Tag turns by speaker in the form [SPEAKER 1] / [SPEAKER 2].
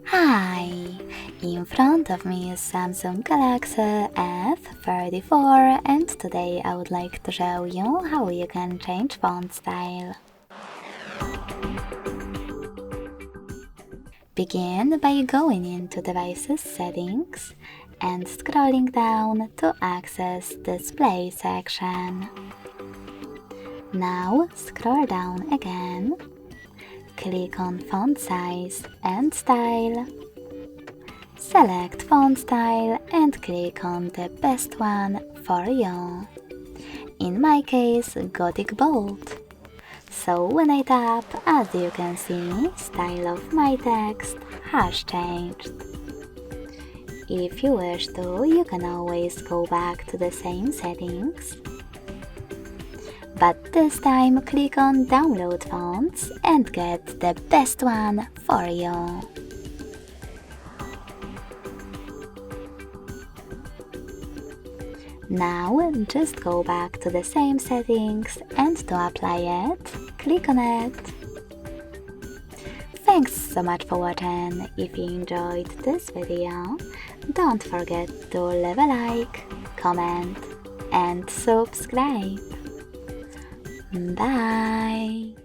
[SPEAKER 1] Hi! In front of me is Samsung Galaxy F34 and today I would like to show you how you can change font style. Begin by going into Devices Settings and scrolling down to access Display section. Now scroll down again. Click on Font Size and Style. Select Font Style and click on the best one for you. In my case, Gothic Bold. So when I tap, as you can see, style of my text has changed. If you wish to, you can always go back to the same settings. But this time click on Download Fonts and get the best one for you. Now just go back to the same settings and to apply it, click on it. Thanks so much for watching. If you enjoyed this video, don't forget to leave a like, comment and subscribe. Bye!